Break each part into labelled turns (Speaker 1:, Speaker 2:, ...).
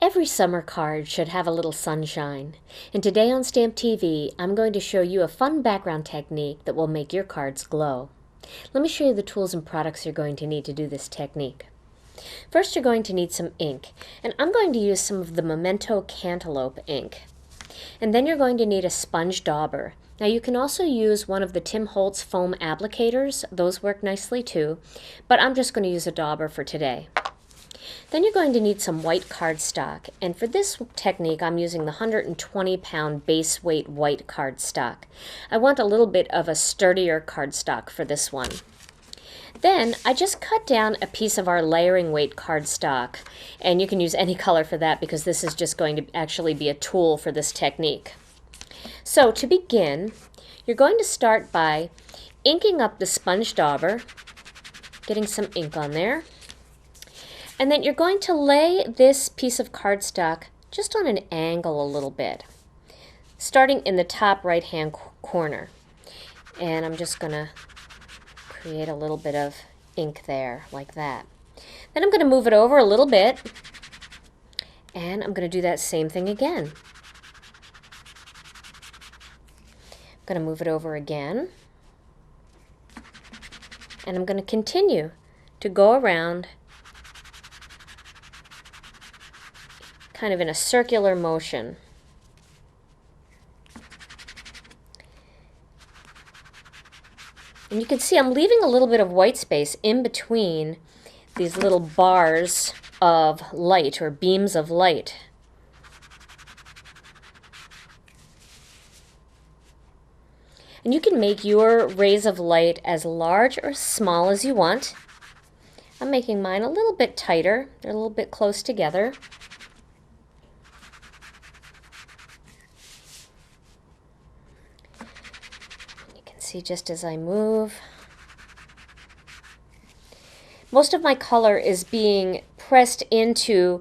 Speaker 1: Every summer card should have a little sunshine, and today on Stamp TV, I'm going to show you a fun background technique that will make your cards glow. Let me show you the tools and products you're going to need to do this technique. First, you're going to need some ink, and I'm going to use some of the Memento Cantaloupe ink. And then you're going to need a sponge dauber. Now you can also use one of the Tim Holtz foam applicators, those work nicely too, but I'm just going to use a dauber for today. Then you're going to need some white cardstock, and for this technique I'm using the 120-pound base weight white cardstock. I want a little bit of a sturdier cardstock for this one. Then I just cut down a piece of our layering weight cardstock, and you can use any color for that because this is just going to actually be a tool for this technique. So to begin, you're going to start by inking up the sponge dauber, getting some ink on there. And then you're going to lay this piece of cardstock just on an angle a little bit, starting in the top right-hand corner. And I'm just going to create a little bit of ink there, like that. Then I'm going to move it over a little bit, and I'm going to do that same thing again. I'm going to move it over again, and I'm going to continue to go around kind of in a circular motion. And you can see I'm leaving a little bit of white space in between these little bars of light or beams of light. And you can make your rays of light as large or small as you want. I'm making mine a little bit tighter. They're a little bit close together. See, just as I move. Most of my color is being pressed into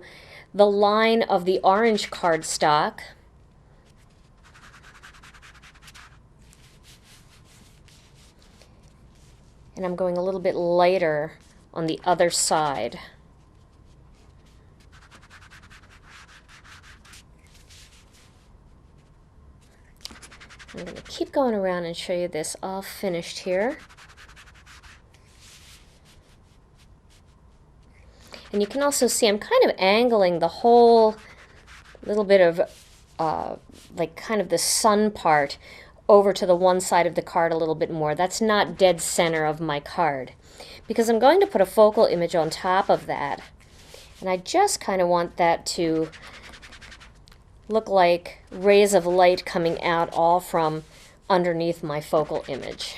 Speaker 1: the line of the orange cardstock. And I'm going a little bit lighter on the other side. I'm going to keep going around and show you this all finished here. And you can also see I'm kind of angling the whole little bit of like kind of the sun part over to the one side of the card a little bit more. That's not dead center of my card because I'm going to put a focal image on top of that. And I just kind of want that to look like rays of light coming out all from underneath my focal image.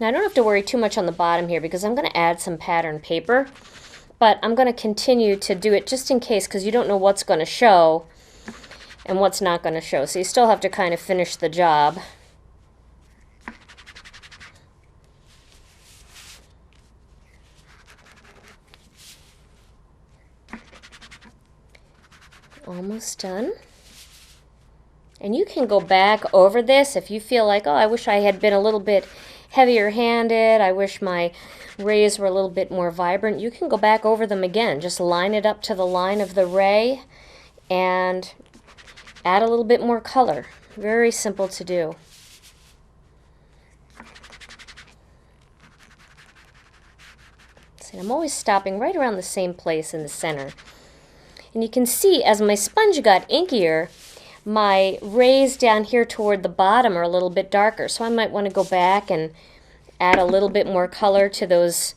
Speaker 1: Now I don't have to worry too much on the bottom here because I'm going to add some pattern paper, but I'm going to continue to do it just in case because you don't know what's going to show and what's not going to show. So you still have to kind of finish the job. Almost done. And you can go back over this if you feel like, oh, I wish I had been a little bit heavier handed, I wish my rays were a little bit more vibrant. You can go back over them again. Just line it up to the line of the ray and add a little bit more color. Very simple to do. See, I'm always stopping right around the same place in the center. And you can see as my sponge got inkier, my rays down here toward the bottom are a little bit darker. So I might want to go back and add a little bit more color to those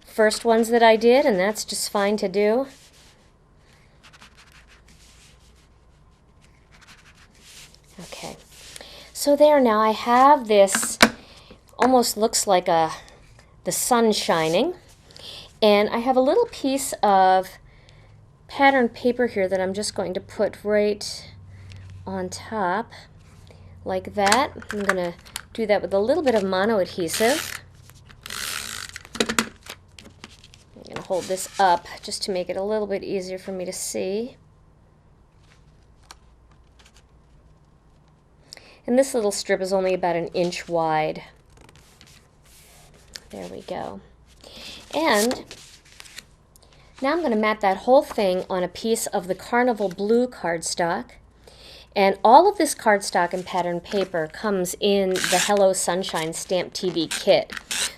Speaker 1: first ones that I did, and that's just fine to do. Okay, so there now I have this, almost looks like the sun shining, and I have a little piece of pattern paper here that I'm just going to put right on top like that. I'm going to do that with a little bit of mono adhesive. I'm going to hold this up just to make it a little bit easier for me to see. And this little strip is only about 1 inch wide. There we go. And Now I'm going to mat that whole thing on a piece of the Carnival Blue cardstock. And all of this cardstock and pattern paper comes in the Hello Sunshine Stamp TV kit.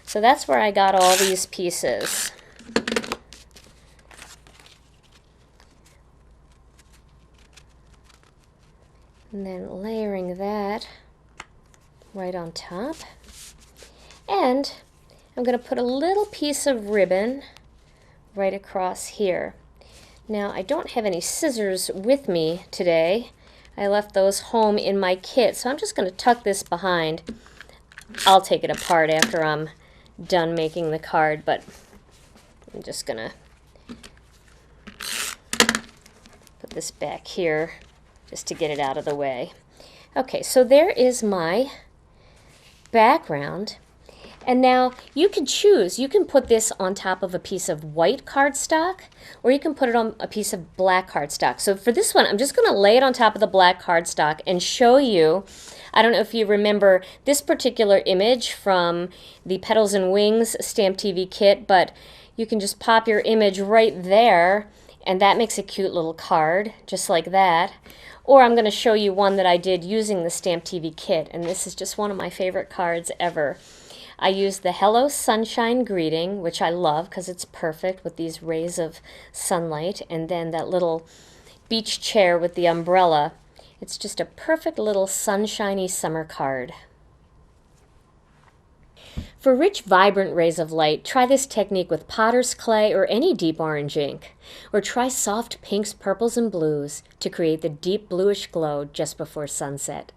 Speaker 1: So that's where I got all these pieces. And then layering that right on top. And I'm going to put a little piece of ribbon right across here. Now, I don't have any scissors with me today. I left those home in my kit, so I'm just going to tuck this behind. I'll take it apart after I'm done making the card, but I'm just going to put this back here just to get it out of the way. Okay, so there is my background. And now you can choose. You can put this on top of a piece of white cardstock, or you can put it on a piece of black cardstock. So for this one, I'm just going to lay it on top of the black cardstock and show you. I don't know if you remember this particular image from the Petals and Wings Stamp TV kit, but you can just pop your image right there, and that makes a cute little card, just like that. Or I'm going to show you one that I did using the Stamp TV kit, and this is just one of my favorite cards ever. I used the Hello Sunshine greeting, which I love because it's perfect with these rays of sunlight, and then that little beach chair with the umbrella. It's just a perfect little sunshiny summer card. For rich, vibrant rays of light, try this technique with potter's clay or any deep orange ink. Or try soft pinks, purples, and blues to create the deep bluish glow just before sunset.